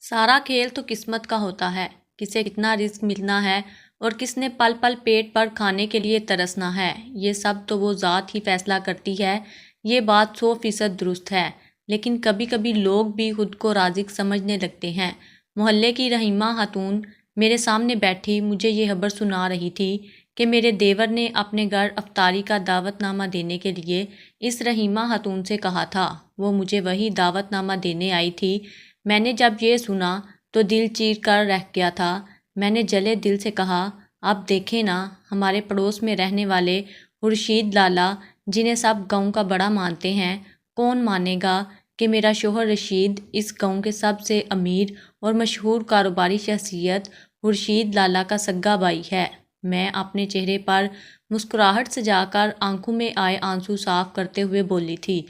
سارا کھیل تو قسمت کا ہوتا ہے، کسے کتنا رزق ملنا ہے اور کس نے پل پل پیٹ پر کھانے کے لیے ترسنا ہے، یہ سب تو وہ ذات ہی فیصلہ کرتی ہے۔ یہ بات 100% درست ہے، لیکن کبھی کبھی لوگ بھی خود کو رازق سمجھنے لگتے ہیں۔ محلے کی رحیمہ خاتون میرے سامنے بیٹھی مجھے یہ خبر سنا رہی تھی کہ میرے دیور نے اپنے گھر افطاری کا دعوت نامہ دینے کے لیے اس رحیمہ خاتون سے کہا تھا۔ وہ مجھے وہی دعوت نامہ دینے آئی تھی۔ میں نے جب یہ سنا تو دل چیر کر رہ گیا تھا۔ میں نے جلے دل سے کہا، اب دیکھیں نا، ہمارے پڑوس میں رہنے والے خورشید لالا، جنہیں سب گاؤں کا بڑا مانتے ہیں، کون مانے گا کہ میرا شوہر رشید اس گاؤں کے سب سے امیر اور مشہور کاروباری شخصیت خورشید لالا کا سگا بھائی ہے۔ میں اپنے چہرے پر مسکراہٹ سجا کر آنکھوں میں آئے آنسو صاف کرتے ہوئے بولی تھی۔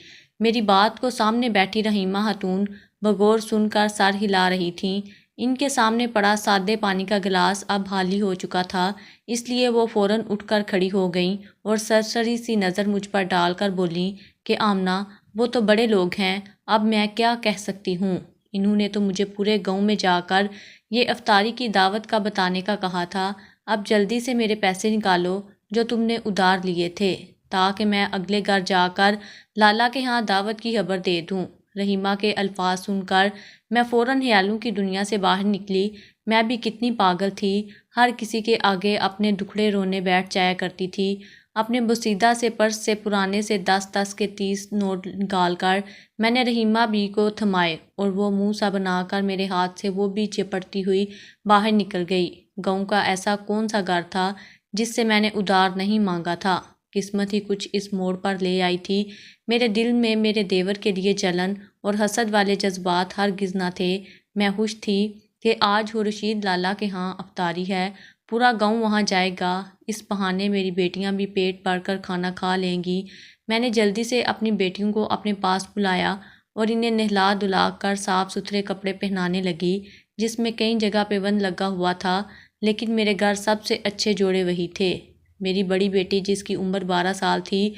میری بات کو سامنے بیٹھی رحیمہ خاتون بغور سن کر سر ہلا رہی تھیں۔ ان کے سامنے پڑا سادے پانی کا گلاس اب خالی ہو چکا تھا، اس لیے وہ فوراً اٹھ کر کھڑی ہو گئیں اور سرسری سی نظر مجھ پر ڈال کر بولیں کہ آمنہ، وہ تو بڑے لوگ ہیں، اب میں کیا کہہ سکتی ہوں؟ انہوں نے تو مجھے پورے گاؤں میں جا کر یہ افطاری کی دعوت کا بتانے کا کہا تھا۔ اب جلدی سے میرے پیسے نکالو جو تم نے ادھار لیے تھے، تاکہ میں اگلے گھر جا کر لالا کے ہاں دعوت کی خبر دے دوں۔ رحیمہ کے الفاظ سن کر میں فوراً خیالوں کی دنیا سے باہر نکلی۔ میں بھی کتنی پاگل تھی، ہر کسی کے آگے اپنے دکھڑے رونے بیٹھ جایا کرتی تھی۔ اپنے بوسیدہ سے پرس سے پرانے سے 10 کے 30 نوٹ نکال کر میں نے رحیمہ بی کو تھمائے اور وہ منہ سا بنا کر میرے ہاتھ سے وہ بھی چپٹتی ہوئی باہر نکل گئی۔ گاؤں کا ایسا کون سا گھر تھا جس سے میں نے ادھار نہیں مانگا تھا؟ قسمت ہی کچھ اس موڑ پر لے آئی تھی۔ میرے دل میں میرے دیور کے لیے جلن اور حسد والے جذبات ہرگز نہ تھے۔ میں خوش تھی کہ آج خورشید لالا کے ہاں افطاری ہے، پورا گاؤں وہاں جائے گا، اس بہانے میری بیٹیاں بھی پیٹ بھر کر کھانا کھا لیں گی۔ میں نے جلدی سے اپنی بیٹیوں کو اپنے پاس بلایا اور انہیں نہلا دھلا کر صاف ستھرے کپڑے پہنانے لگی، جس میں کئی جگہ پہ بند لگا ہوا تھا، لیکن میرے گھر سب سے اچھے جوڑے وہی تھے۔ میری بڑی بیٹی، جس کی عمر 12 سال تھی،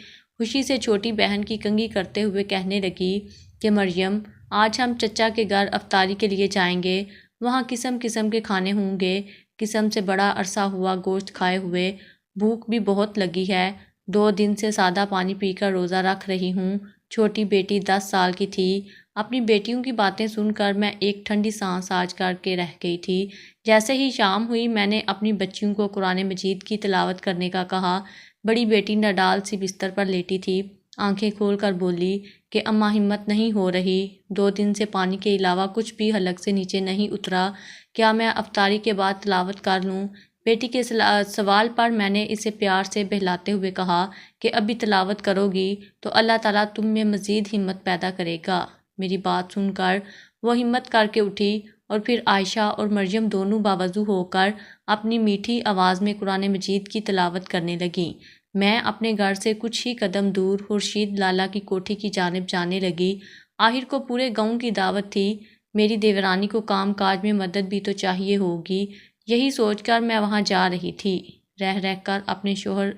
خوشی سے چھوٹی بہن کی کنگھی کرتے ہوئے کہنے لگی کہ مریم، آج ہم چچا کے گھر افطاری کے لیے جائیں گے، وہاں قسم قسم کے کھانے ہوں گے، قسم سے بڑا عرصہ ہوا گوشت کھائے ہوئے، بھوک بھی بہت لگی ہے، 2 دن سے سادہ پانی پی کر روزہ رکھ رہی ہوں۔ چھوٹی بیٹی 10 سال کی تھی۔ اپنی بیٹیوں کی باتیں سن کر میں ایک ٹھنڈی سانس آج کر کے رہ گئی تھی۔ جیسے ہی شام ہوئی میں نے اپنی بچیوں کو قرآن مجید کی تلاوت کرنے کا کہا۔ بڑی بیٹی نڈال سی بستر پر لیٹی تھی، آنکھیں کھول کر بولی کہ اماں ہمت نہیں ہو رہی، 2 دن سے پانی کے علاوہ کچھ بھی حلق سے نیچے نہیں اترا، کیا میں افطاری کے بعد تلاوت کر لوں؟ بیٹی کے سوال پر میں نے اسے پیار سے بہلاتے ہوئے کہا کہ ابھی تلاوت کرو گی تو اللہ تعالیٰ تم میں مزید ہمت پیدا کرے گا۔ میری بات سن کر وہ ہمت کر کے اٹھی اور پھر عائشہ اور مریم دونوں باوضو ہو کر اپنی میٹھی آواز میں قرآن مجید کی تلاوت کرنے لگیں۔ میں اپنے گھر سے کچھ ہی قدم دور خورشید لالا کی کوٹھی کی جانب جانے لگی۔ آخر کو پورے گاؤں کی دعوت تھی، میری دیورانی کو کام کاج میں مدد بھی تو چاہیے ہوگی، یہی سوچ کر میں وہاں جا رہی تھی۔ رہ رہ کر اپنے شوہر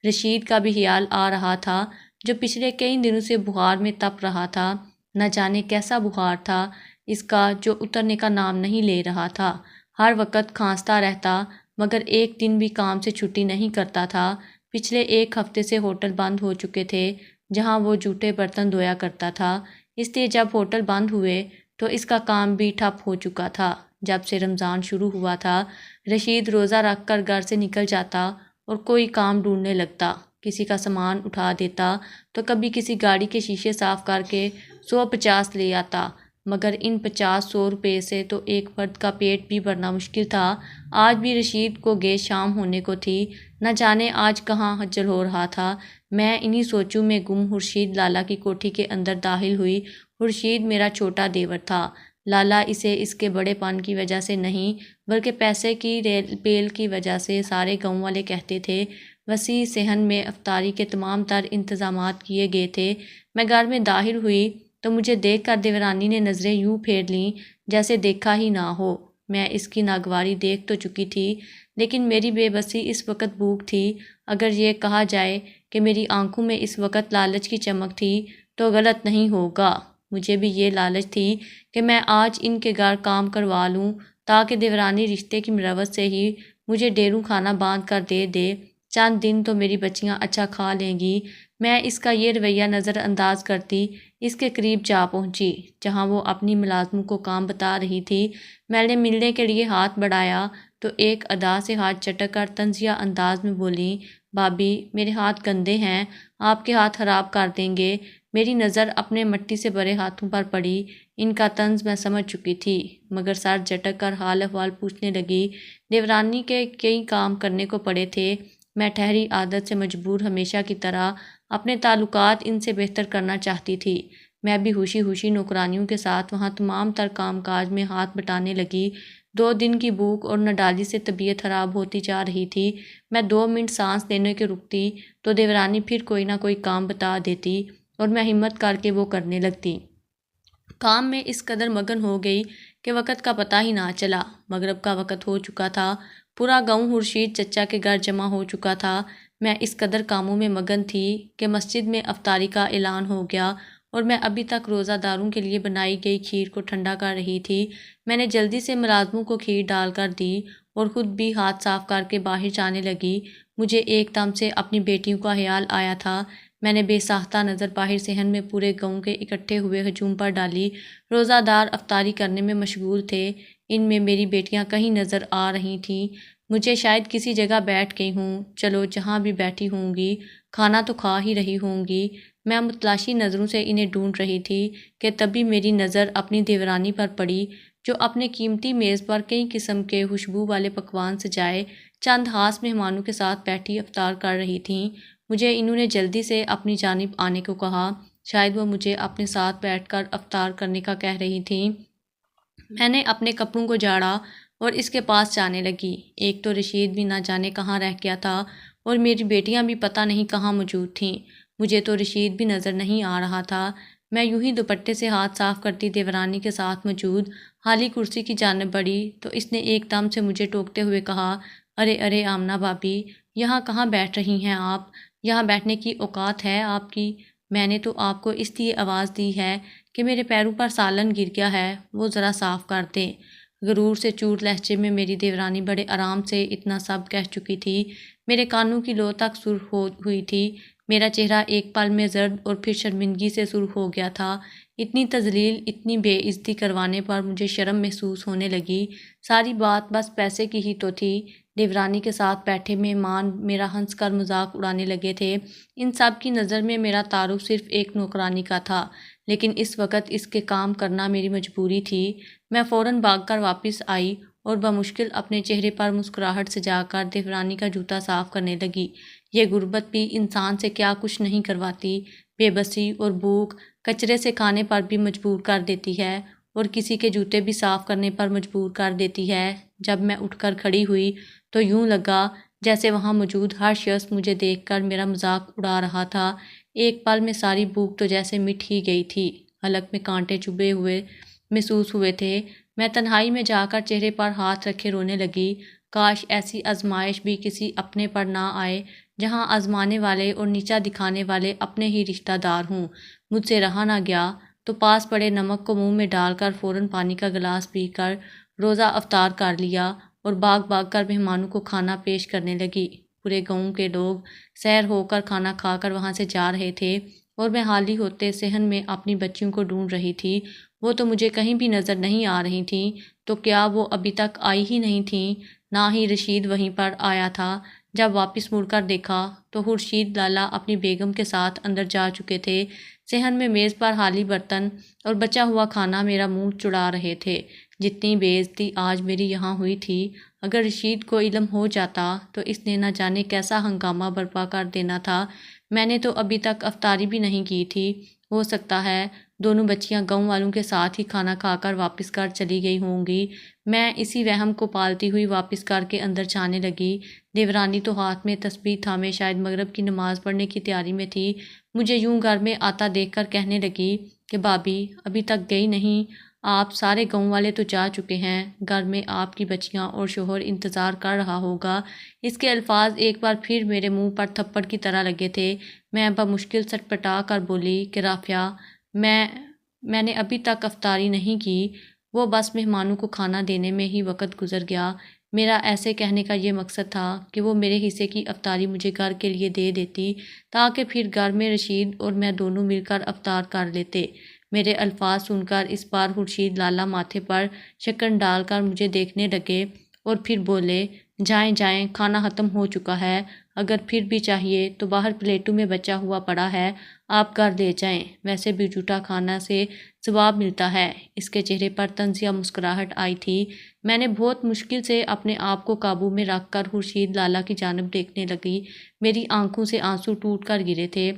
رشید کا بھی خیال آ رہا تھا، جو پچھلے کئی دنوں سے بخار میں تپ رہا تھا۔ نہ جانے کیسا بخار تھا اس کا جو اترنے کا نام نہیں لے رہا تھا۔ ہر وقت کھانستا رہتا، مگر ایک دن بھی کام سے چھٹی نہیں کرتا تھا۔ پچھلے 1 ہفتے سے ہوٹل بند ہو چکے تھے جہاں وہ جھوٹے برتن دھویا کرتا تھا، اس لیے جب ہوٹل بند ہوئے تو اس کا کام بھی ٹھپ ہو چکا تھا۔ جب سے رمضان شروع ہوا تھا، رشید روزہ رکھ کر گھر سے نکل جاتا اور کوئی کام ڈھونڈنے لگتا، کسی کا سامان اٹھا دیتا تو کبھی کسی گاڑی کے شیشے صاف کر کے 150 لے آتا، مگر ان 50-100 روپے سے تو ایک فرد کا پیٹ بھی بھرنا مشکل تھا۔ آج بھی رشید کو گے شام ہونے کو تھی، نہ جانے آج کہاں حجل ہو رہا تھا۔ میں انہی سوچوں میں گم خورشید لالا کی کوٹھی کے اندر داخل ہوئی۔ خورشید میرا چھوٹا دیور تھا۔ لالا اسے اس کے بڑے پن کی وجہ سے نہیں بلکہ پیسے کی ریل پیل کی وجہ سے سارے گاؤں والے کہتے تھے۔ وسیع صحن میں افطاری کے تمام تر انتظامات کیے گئے تھے۔ میں گھر میں داخل ہوئی تو مجھے دیکھ کر دیورانی نے نظریں یوں پھیر لیں جیسے دیکھا ہی نہ ہو۔ میں اس کی ناگواری دیکھ تو چکی تھی، لیکن میری بے بسی اس وقت بھوک تھی۔ اگر یہ کہا جائے کہ میری آنکھوں میں اس وقت لالچ کی چمک تھی تو غلط نہیں ہوگا۔ مجھے بھی یہ لالچ تھی کہ میں آج ان کے گھر کام کروا لوں تاکہ دیورانی رشتے کی مروت سے ہی مجھے ڈیروں کھانا باندھ کر دے دے، چند دن تو میری بچیاں اچھا کھا لیں گی۔ میں اس کا یہ رویہ نظر انداز کرتی اس کے قریب جا پہنچی جہاں وہ اپنی ملازموں کو کام بتا رہی تھی۔ میں نے ملنے کے لیے ہاتھ بڑھایا تو ایک ادا سے ہاتھ چٹک کر طنزیہ انداز میں بولی، بھابی میرے ہاتھ گندے ہیں، آپ کے ہاتھ خراب کر دیں گے۔ میری نظر اپنے مٹی سے بھرے ہاتھوں پر پڑی۔ ان کا طنز میں سمجھ چکی تھی مگر سر جھٹک کر حال احوال پوچھنے لگی۔ دیورانی کے کئی کام کرنے کو پڑے تھے، میں ٹھہری عادت سے مجبور ہمیشہ کی طرح اپنے تعلقات ان سے بہتر کرنا چاہتی تھی۔ میں بھی ہوشی ہوشی نوکرانیوں کے ساتھ وہاں تمام تر کام کاج میں ہاتھ بٹانے لگی۔ 2 دن کی بھوک اور نڈالی سے طبیعت خراب ہوتی جا رہی تھی۔ میں 2 منٹ سانس لینے کے رکتی تو دیورانی پھر کوئی نہ کوئی کام بتا دیتی اور میں ہمت کر کے وہ کرنے لگتی۔ کام میں اس قدر مگن ہو گئی کہ وقت کا پتہ ہی نہ چلا۔ مغرب کا وقت ہو چکا تھا، پورا گاؤں خورشید چچا کے گھر جمع ہو چکا تھا۔ میں اس قدر کاموں میں مگن تھی کہ مسجد میں افطاری کا اعلان ہو گیا اور میں ابھی تک روزہ داروں کے لیے بنائی گئی کھیر کو ٹھنڈا کر رہی تھی۔ میں نے جلدی سے ملازموں کو کھیر ڈال کر دی اور خود بھی ہاتھ صاف کر کے باہر جانے لگی۔ مجھے ایک دم سے اپنی بیٹیوں کا خیال آیا تھا۔ میں نے بے ساختہ نظر باہر صحن میں پورے گاؤں کے اکٹھے ہوئے ہجوم پر ڈالی۔ روزہ دار افطاری کرنے میں مشغول تھے۔ ان میں میری بیٹیاں کہیں نظر آ رہی تھیں۔ مجھے شاید کسی جگہ بیٹھ گئی ہوں، چلو جہاں بھی بیٹھی ہوں گی کھانا تو کھا ہی رہی ہوں گی۔ میں متلاشی نظروں سے انہیں ڈھونڈ رہی تھی کہ تبھی میری نظر اپنی دیورانی پر پڑی جو اپنے قیمتی میز پر کئی قسم کے خوشبو والے پکوان سجائے چند خاص مہمانوں کے ساتھ بیٹھی افطار کر رہی تھیں۔ مجھے انہوں نے جلدی سے اپنی جانب آنے کو کہا، شاید وہ مجھے اپنے ساتھ بیٹھ کر افطار کرنے کا کہہ رہی تھیں۔ میں نے اپنے کپڑوں کو جھاڑا اور اس کے پاس جانے لگی۔ ایک تو رشید بھی نہ جانے کہاں رہ گیا تھا اور میری بیٹیاں بھی پتہ نہیں کہاں موجود تھیں۔ مجھے تو رشید بھی نظر نہیں آ رہا تھا۔ میں یوں ہی دوپٹے سے ہاتھ صاف کرتی دیورانی کے ساتھ موجود خالی کرسی کی جانب بڑھی تو اس نے ایک دم سے مجھے ٹوکتے ہوئے کہا، ارے ارے آمنہ بھابی، یہاں کہاں بیٹھ رہی ہیں آپ؟ یہاں بیٹھنے کی اوقات ہے آپ کی؟ میں نے تو آپ کو اس لیے آواز دی ہے کہ میرے پیروں پر سالن گر گیا ہے، وہ ذرا صاف کر دیں۔ غرور سے چور لہجے میں میری دیورانی بڑے آرام سے اتنا سب کہہ چکی تھی، میرے کانوں کی لو تک سرخ ہوئی تھی۔ میرا چہرہ ایک پل میں زرد اور پھر شرمندگی سے سرخ ہو گیا تھا۔ اتنی تذلیل، اتنی بے عزتی کروانے پر مجھے شرم محسوس ہونے لگی۔ ساری بات بس پیسے کی ہی تو تھی۔ دیورانی کے ساتھ بیٹھے مہمان میرا ہنس کر مذاق اڑانے لگے تھے۔ ان سب کی نظر میں میرا تعارف صرف ایک نوکرانی کا تھا، لیکن اس وقت اس کے کام کرنا میری مجبوری تھی۔ میں فوراً بھاگ کر واپس آئی اور بمشکل اپنے چہرے پر مسکراہٹ سجا کر دیورانی کا جوتا صاف کرنے لگی۔ یہ غربت بھی انسان سے کیا کچھ نہیں کرواتی، بے بسی اور بھوک کچرے سے کھانے پر بھی مجبور کر دیتی ہے اور کسی کے جوتے بھی صاف کرنے پر مجبور کر دیتی ہے۔ جب میں اٹھ کر کھڑی ہوئی تو یوں لگا جیسے وہاں موجود ہر شخص مجھے دیکھ کر میرا مذاق اڑا رہا تھا۔ ایک پل میں ساری بھوک تو جیسے مٹ ہی گئی تھی، حلق میں کانٹے چبھے ہوئے محسوس ہوئے تھے۔ میں تنہائی میں جا کر چہرے پر ہاتھ رکھے رونے لگی۔ کاش ایسی آزمائش بھی کسی اپنے پر نہ آئے جہاں آزمانے والے اور نیچا دکھانے والے اپنے ہی رشتہ دار ہوں۔ مجھ سے رہا نہ گیا تو پاس پڑے نمک کو منہ میں ڈال کر فوراً پانی کا گلاس پی کر روزہ افطار کر لیا اور بھاگ بھاگ کر مہمانوں کو کھانا پیش کرنے لگی۔ پورے گاؤں کے لوگ سیر ہو کر کھانا کھا کر وہاں سے جا رہے تھے اور میں حالی ہوتے صحن میں اپنی بچیوں کو ڈھونڈ رہی تھی۔ وہ تو مجھے کہیں بھی نظر نہیں آ رہی تھیں، تو کیا وہ ابھی تک آئی ہی نہیں تھیں؟ نہ ہی رشید وہیں پر آیا تھا۔ جب واپس مڑ کر دیکھا تو خورشید لالا اپنی بیگم کے ساتھ اندر جا چکے تھے۔ صحن میں میز پر خالی برتن اور بچا ہوا کھانا میرا منہ چڑھا رہے تھے۔ جتنی بے عزتی آج میری یہاں ہوئی تھی، اگر رشید کو علم ہو جاتا تو اس نے نہ جانے کیسا ہنگامہ برپا کر دینا تھا۔ میں نے تو ابھی تک افطاری بھی نہیں کی تھی۔ ہو سکتا ہے دونوں بچیاں گاؤں والوں کے ساتھ ہی کھانا کھا کر واپس گھر چلی گئی ہوں گی۔ میں اسی وہم کو پالتی ہوئی واپس گھر کے اندر جانے لگی۔ دیورانی تو ہاتھ میں تسبیح تھامے شاید مغرب کی نماز پڑھنے کی تیاری میں تھی۔ مجھے یوں گھر میں آتا دیکھ کر کہنے لگی کہ بھابی ابھی تک گئی نہیں آپ؟ سارے گاؤں والے تو جا چکے ہیں، گھر میں آپ کی بچیاں اور شوہر انتظار کر رہا ہوگا۔ اس کے الفاظ ایک بار پھر میرے منہ پر تھپڑ کی طرح لگے تھے۔ میں بمشکل سٹپٹا کر بولی کہ رافعہ، میں میں نے ابھی تک افطاری نہیں کی، وہ بس مہمانوں کو کھانا دینے میں ہی وقت گزر گیا۔ میرا ایسے کہنے کا یہ مقصد تھا کہ وہ میرے حصے کی افطاری مجھے گھر کے لیے دے دیتی تاکہ پھر گھر میں رشید اور میں دونوں مل کر افطار کر لیتے۔ میرے الفاظ سن کر اس بار خورشید لالا ماتھے پر شکن ڈال کر مجھے دیکھنے لگے اور پھر بولے، جائیں جائیں، کھانا ختم ہو چکا ہے، اگر پھر بھی چاہیے تو باہر پلیٹوں میں بچا ہوا پڑا ہے، آپ گھر لے جائیں، ویسے بھی جھوٹا کھانا سے ثواب ملتا ہے۔ اس کے چہرے پر طنزیہ مسکراہٹ آئی تھی۔ میں نے بہت مشکل سے اپنے آپ کو قابو میں رکھ کر خورشید لالا کی جانب دیکھنے لگی۔ میری آنکھوں سے آنسو ٹوٹ کر گرے تھے۔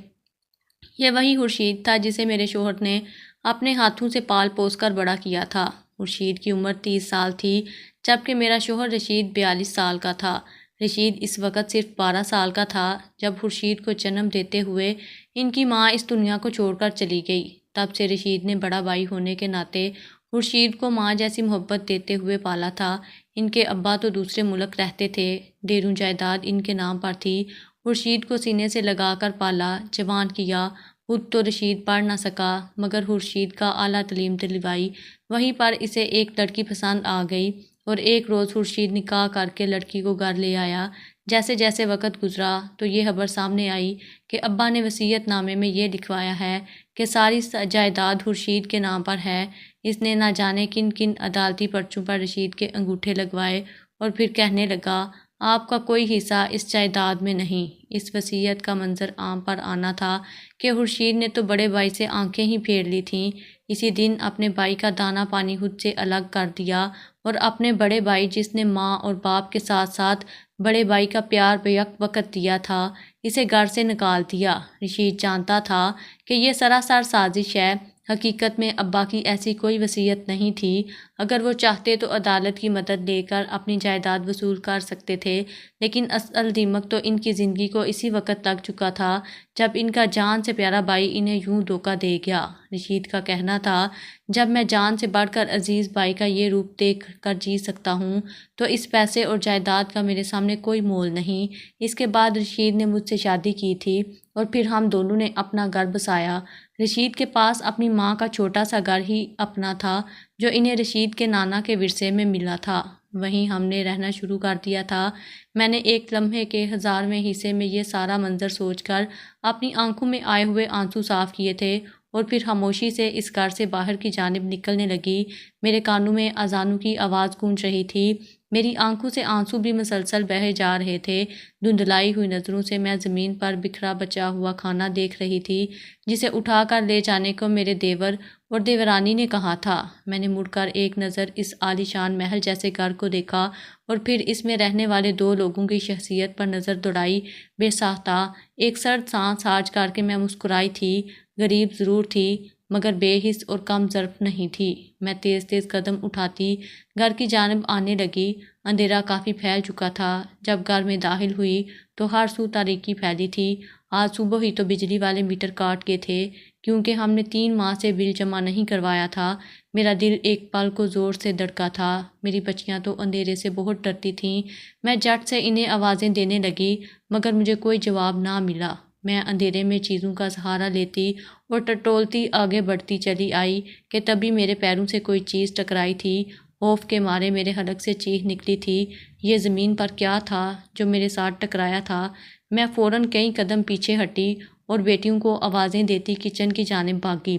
یہ وہی خورشید تھا جسے میرے شوہر نے اپنے ہاتھوں سے پال پوس کر بڑا کیا تھا۔ خورشید کی عمر 30 سال تھی جبکہ میرا شوہر رشید 42 سال کا تھا۔ رشید اس وقت صرف 12 سال کا تھا جب خورشید کو جنم دیتے ہوئے ان کی ماں اس دنیا کو چھوڑ کر چلی گئی۔ تب سے رشید نے بڑا بھائی ہونے کے ناطے خورشید کو ماں جیسی محبت دیتے ہوئے پالا تھا۔ ان کے ابا تو دوسرے ملک رہتے تھے، ڈیروں جائیداد ان کے نام پر تھی۔ خورشید کو سینے سے لگا کر پالا، جوان کیا۔ خود تو رشید پڑھ نہ سکا مگر خورشید کا اعلیٰ تعلیم دلوائی۔ وہیں پر اسے ایک لڑکی پسند آ گئی اور ایک روز خورشید نکاح کر کے لڑکی کو گھر لے آیا۔ جیسے جیسے وقت گزرا تو یہ خبر سامنے آئی کہ ابا نے وصیت نامے میں یہ لکھوایا ہے کہ ساری جائیداد خورشید کے نام پر ہے۔ اس نے نہ جانے کن کن عدالتی پرچوں پر رشید کے انگوٹھے لگوائے اور پھر کہنے لگا، آپ کا کوئی حصہ اس جائیداد میں نہیں۔ اس وصیت کا منظر عام پر آنا تھا کہ خورشید نے تو بڑے بھائی سے آنکھیں ہی پھیر لی تھیں۔ اسی دن اپنے بھائی کا دانا پانی خود سے الگ کر دیا اور اپنے بڑے بھائی جس نے ماں اور باپ کے ساتھ ساتھ بڑے بھائی کا پیار بیک وقت دیا تھا، اسے گھر سے نکال دیا۔ رشید جانتا تھا کہ یہ سراسر سازش ہے، حقیقت میں ابا کی ایسی کوئی وصیت نہیں تھی۔ اگر وہ چاہتے تو عدالت کی مدد لے کر اپنی جائیداد وصول کر سکتے تھے، لیکن اصل دیمک تو ان کی زندگی کو اسی وقت لگ چکا تھا جب ان کا جان سے پیارا بھائی انہیں یوں دھوکہ دے گیا۔ رشید کا کہنا تھا، جب میں جان سے بڑھ کر عزیز بھائی کا یہ روپ دیکھ کر جی سکتا ہوں تو اس پیسے اور جائیداد کا میرے سامنے کوئی مول نہیں۔ اس کے بعد رشید نے مجھ سے شادی کی تھی اور پھر ہم دونوں نے اپنا گھر بسایا۔ رشید کے پاس اپنی ماں کا چھوٹا سا گھر ہی اپنا تھا جو انہیں رشید کے نانا کے ورثے میں ملا تھا، وہیں ہم نے رہنا شروع کر دیا تھا۔ میں نے ایک لمحے کے 1000ویں حصے میں یہ سارا منظر سوچ کر اپنی آنکھوں میں آئے ہوئے آنسو صاف کیے تھے اور پھر خاموشی سے اس گھر سے باہر کی جانب نکلنے لگی۔ میرے کانوں میں اذانوں کی آواز گونج رہی تھی، میری آنکھوں سے آنسو بھی مسلسل بہے جا رہے تھے۔ دھندلائی ہوئی نظروں سے میں زمین پر بکھرا بچا ہوا کھانا دیکھ رہی تھی جسے اٹھا کر لے جانے کو میرے دیور اور دیورانی نے کہا تھا۔ میں نے مڑ کر ایک نظر اس عالی شان محل جیسے گھر کو دیکھا اور پھر اس میں رہنے والے 2 لوگوں کی شخصیت پر نظر دوڑائی۔ بے ساختہ ایک سرد سانس خارج کر کے میں مسکرائی تھی۔ غریب ضرور تھی مگر بے حس اور کم ظرف نہیں تھی۔ میں تیز تیز قدم اٹھاتی گھر کی جانب آنے لگی۔ اندھیرا کافی پھیل چکا تھا۔ جب گھر میں داخل ہوئی تو ہر سو تاریکی پھیلی تھی۔ آج صبح ہی تو بجلی والے میٹر کاٹ گئے تھے کیونکہ ہم نے 3 ماہ سے بل جمع نہیں کروایا تھا۔ میرا دل ایک پل کو زور سے دھڑکا تھا۔ میری بچیاں تو اندھیرے سے بہت ڈرتی تھیں۔ میں جھٹ سے انہیں آوازیں دینے لگی مگر مجھے کوئی جواب نہ ملا۔ میں اندھیرے میں چیزوں کا سہارا لیتی اور ٹٹولتی آگے بڑھتی چلی آئی کہ تبھی میرے پیروں سے کوئی چیز ٹکرائی تھی۔ خوف کے مارے میرے حلق سے چیخ نکلی تھی۔ یہ زمین پر کیا تھا جو میرے ساتھ ٹکرایا تھا؟ میں فوراً کئی قدم پیچھے ہٹی اور بیٹیوں کو آوازیں دیتی کچن کی جانب بھاگی۔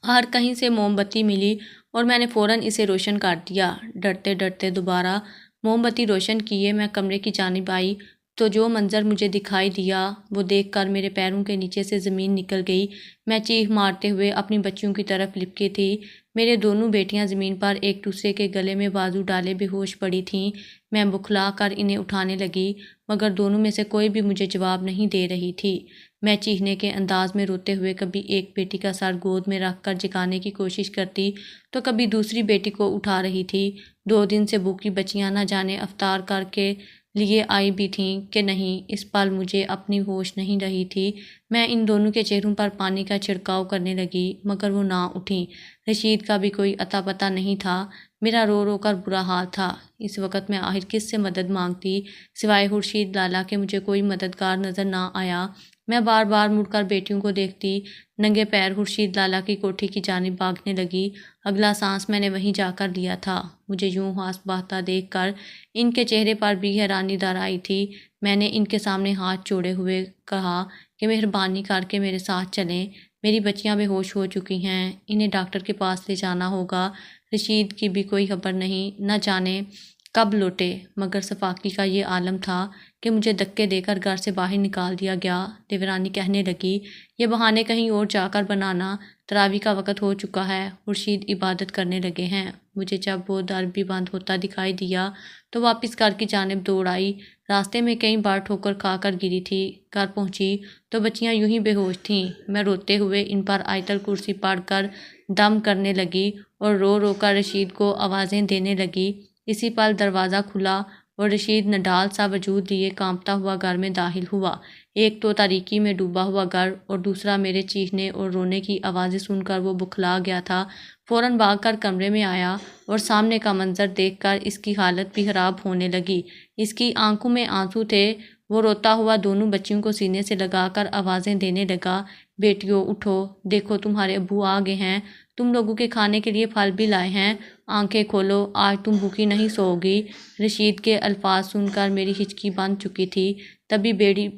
ہر کہیں سے موم بتی ملی اور میں نے فوراً اسے روشن کر دیا۔ ڈرتے ڈرتے دوبارہ موم بتی روشن کیے میں کمرے کی جانب آئی تو جو منظر مجھے دکھائی دیا وہ دیکھ کر میرے پیروں کے نیچے سے زمین نکل گئی۔ میں چیخ مارتے ہوئے اپنی بچیوں کی طرف لپکی تھی۔ میرے دونوں بیٹیاں زمین پر ایک دوسرے کے گلے میں بازو ڈالے بے ہوش پڑی تھیں۔ میں بکھلا کر انہیں اٹھانے لگی مگر دونوں میں سے کوئی بھی مجھے جواب نہیں دے رہی تھی۔ میں چیخنے کے انداز میں روتے ہوئے کبھی ایک بیٹی کا سر گود میں رکھ کر جگانے کی کوشش کرتی تو کبھی دوسری بیٹی کو اٹھا رہی تھی۔ 2 دن سے بھوکی بچیاں نہ جانے افطار کر کے لیے آئی بھی تھیں کہ نہیں، اس پل مجھے اپنی ہوش نہیں رہی تھی۔ میں ان دونوں کے چہروں پر پانی کا چھڑکاؤ کرنے لگی مگر وہ نہ اٹھیں۔ رشید کا بھی کوئی اتا پتہ نہیں تھا۔ میرا رو رو کر برا حال تھا۔ اس وقت میں آخر کس سے مدد مانگتی؟ سوائے خورشید لالا کے مجھے کوئی مددگار نظر نہ آیا۔ میں بار بار مڑ کر بیٹیوں کو دیکھتی ننگے پیر خورشید لالا کی کوٹھی کی جانب بھاگنے لگی۔ اگلا سانس میں نے وہیں جا کر لیا تھا۔ مجھے یوں ہانس بہتا دیکھ کر ان کے چہرے پر بھی حیرانی در آئی تھی۔ میں نے ان کے سامنے ہاتھ جوڑے ہوئے کہا کہ مہربانی کر کے میرے ساتھ چلیں، میری بچیاں بے ہوش ہو چکی ہیں، انہیں ڈاکٹر کے پاس لے جانا ہوگا۔ رشید کی بھی کوئی خبر نہیں، نہ جانے کب لوٹے، مگر صفاقی کا یہ عالم تھا کہ مجھے دھکے دے کر گھر سے باہر نکال دیا گیا۔ دیورانی کہنے لگی، یہ بہانے کہیں اور جا کر بنانا، تراویح کا وقت ہو چکا ہے، خورشید عبادت کرنے لگے ہیں۔ مجھے جب وہ در بھی بند ہوتا دکھائی دیا تو واپس گھر کی جانب دوڑ آئی۔ راستے میں کئی بار ٹھوکر کھا کر گری تھی۔ گھر پہنچی تو بچیاں یوں ہی بے ہوش تھیں۔ میں روتے ہوئے ان پر آیت الکرسی پڑھ کر دم کرنے لگی اور رو رو کر رشید کو آوازیں دینے لگی۔ اسی پل دروازہ کھلا اور رشید نڈال سا وجود لیے کانپتا ہوا گھر میں داخل ہوا۔ ایک تو تاریکی میں ڈوبا ہوا گھر اور دوسرا میرے چیخنے اور رونے کی آوازیں سن کر وہ بکھلا گیا تھا۔ فوراً بھاگ کر کمرے میں آیا اور سامنے کا منظر دیکھ کر اس کی حالت بھی خراب ہونے لگی۔ اس کی آنکھوں میں آنسو تھے۔ وہ روتا ہوا دونوں بچیوں کو سینے سے لگا کر آوازیں دینے لگا، بیٹیوں اٹھو، دیکھو تمہارے ابو آ گئے ہیں، تم لوگوں کے کھانے کے لیے پھل بھی لائے ہیں، آنکھیں کھولو، آج تم بھوکی نہیں سو گی۔ رشید کے الفاظ سن کر میری ہچکی بند چکی تھی۔ تبھی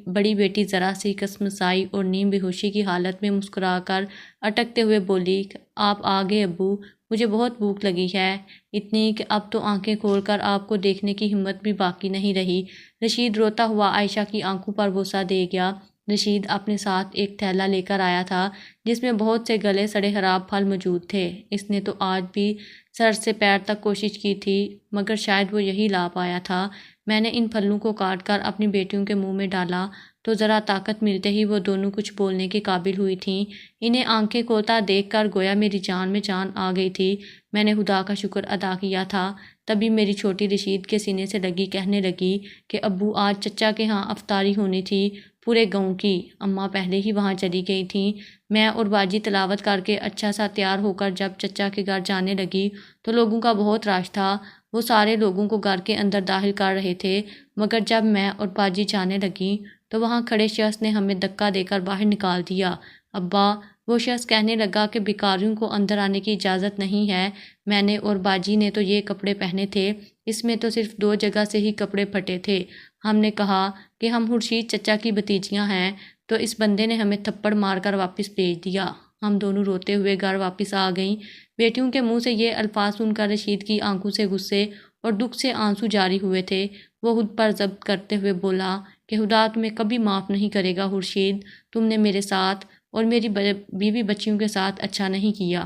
بڑی بیٹی ذرا سی کسمسائی اور نیم بے ہوشی کی حالت میں مسکرا کر اٹکتے ہوئے بولی، آپ آ گئے ابو، مجھے بہت بھوک لگی ہے، اتنی کہ اب تو آنکھیں کھول کر آپ کو دیکھنے کی ہمت بھی باقی نہیں رہی۔ رشید روتا ہوا عائشہ کی آنکھوں پر بوسہ دے گیا۔ رشید اپنے ساتھ ایک تھیلا لے کر آیا تھا جس میں بہت سے گلے سڑے خراب پھل موجود تھے۔ اس نے تو آج بھی سر سے پیر تک کوشش کی تھی مگر شاید وہ یہی لا پایا تھا۔ میں نے ان پھلوں کو کاٹ کر اپنی بیٹیوں کے منہ میں ڈالا تو ذرا طاقت ملتے ہی وہ دونوں کچھ بولنے کے قابل ہوئی تھیں۔ انہیں آنکھیں کھولتا دیکھ کر گویا میری جان میں جان آ گئی تھی۔ میں نے خدا کا شکر ادا کیا تھا۔ تبھی میری چھوٹی رشید کے سینے سے لگی کہنے لگی کہ ابو آج چچا کے ہاں افطاری ہونی تھی پورے گاؤں کی، اماں پہلے ہی وہاں چلی گئی تھیں۔ میں اور باجی تلاوت کر کے اچھا سا تیار ہو کر جب چچا کے گھر جانے لگی تو لوگوں کا بہت رش تھا۔ وہ سارے لوگوں کو گھر کے اندر داخل کر رہے تھے مگر جب میں اور باجی جانے لگیں تو وہاں کھڑے شخص نے ہمیں دھکا دے کر باہر نکال دیا۔ ابا، وہ شخص کہنے لگا کہ بیکاریوں کو اندر آنے کی اجازت نہیں ہے۔ میں نے اور باجی نے تو یہ کپڑے پہنے تھے، اس میں تو صرف 2 جگہ سے ہی کپڑے پھٹے تھے۔ ہم نے کہا کہ ہم خورشید چچا کی بھتیجیاں ہیں تو اس بندے نے ہمیں تھپڑ مار کر واپس بھیج دیا۔ ہم دونوں روتے ہوئے گھر واپس آ گئیں۔ بیٹیوں کے منہ سے یہ الفاظ سن کر رشید کی آنکھوں سے غصے اور دکھ سے آنسو جاری ہوئے تھے۔ وہ خود پر ضبط کرتے ہوئے بولا کہ خدا تمہیں کبھی معاف نہیں کرے گا خورشید، تم نے میرے ساتھ اور میری بیوی بچیوں کے ساتھ اچھا نہیں کیا۔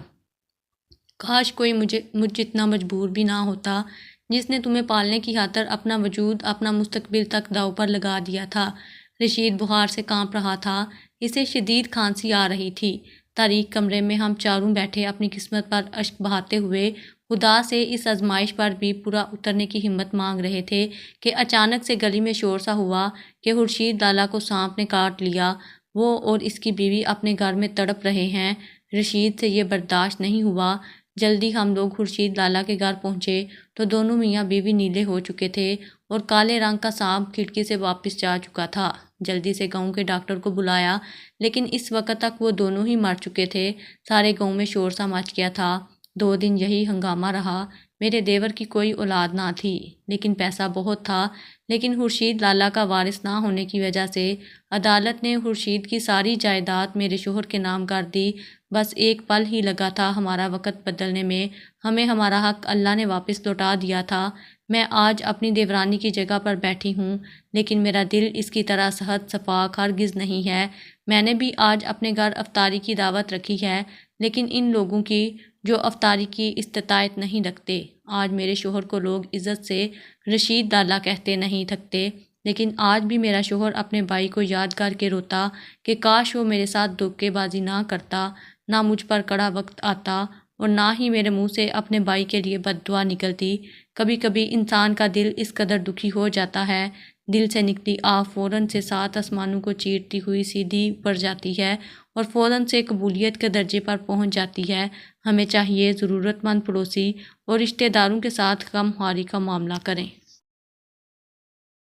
کاش کوئی مجھ جتنا مجبور بھی نہ ہوتا جس نے تمہیں پالنے کی خاطر اپنا وجود، اپنا مستقبل تک داؤ پر لگا دیا تھا۔ رشید بخار سے کانپ رہا تھا، اسے شدید کھانسی آ رہی تھی۔ تاریک کمرے میں ہم چاروں بیٹھے اپنی قسمت پر اشک بہاتے ہوئے خدا سے اس آزمائش پر بھی پورا اترنے کی ہمت مانگ رہے تھے کہ اچانک سے گلی میں شور سا ہوا کہ خورشید لالا کو سانپ نے کاٹ لیا، وہ اور اس کی بیوی اپنے گھر میں تڑپ رہے ہیں۔ رشید سے یہ برداشت نہیں ہوا۔ جلدی ہم لوگ خورشید لالا کے گھر پہنچے تو دونوں میاں بیوی نیلے ہو چکے تھے اور کالے رنگ کا سانپ کھڑکی سے واپس جا چکا تھا۔ جلدی سے گاؤں کے ڈاکٹر کو بلایا لیکن اس وقت تک وہ دونوں ہی مر چکے تھے۔ سارے گاؤں میں شور سا مچ گیا تھا۔ 2 دن یہی ہنگامہ رہا۔ میرے دیور کی کوئی اولاد نہ تھی لیکن پیسہ بہت تھا، لیکن خورشید لالا کا وارث نہ ہونے کی وجہ سے عدالت نے خورشید کی ساری جائیداد میرے شوہر کے نام کر دی۔ بس ایک پل ہی لگا تھا ہمارا وقت بدلنے میں، ہمیں ہمارا حق اللہ نے واپس لوٹا دیا تھا۔ میں آج اپنی دیورانی کی جگہ پر بیٹھی ہوں لیکن میرا دل اس کی طرح صحت صفاق ہرگز نہیں ہے۔ میں نے بھی آج اپنے گھر افطاری کی دعوت رکھی ہے لیکن ان لوگوں کی جو افطاری کی استطاعت نہیں رکھتے۔ آج میرے شوہر کو لوگ عزت سے رشید لالا کہتے نہیں تھکتے، لیکن آج بھی میرا شوہر اپنے بھائی کو یاد کر کے روتا کہ کاش وہ میرے ساتھ دھوکے بازی نہ کرتا، نہ مجھ پر کڑا وقت آتا اور نہ ہی میرے منہ سے اپنے بھائی کے لیے بد دعا نکلتی۔ کبھی کبھی انسان کا دل اس قدر دکھی ہو جاتا ہے، دل سے نکلی آہ فوراً سے 7 آسمانوں کو چیرتی ہوئی سیدھی اوپر جاتی ہے اور فوراً سے قبولیت کے درجے پر پہنچ جاتی ہے۔ ہمیں چاہیے ضرورت مند پڑوسی اور رشتہ داروں کے ساتھ غم خواری کا معاملہ کریں۔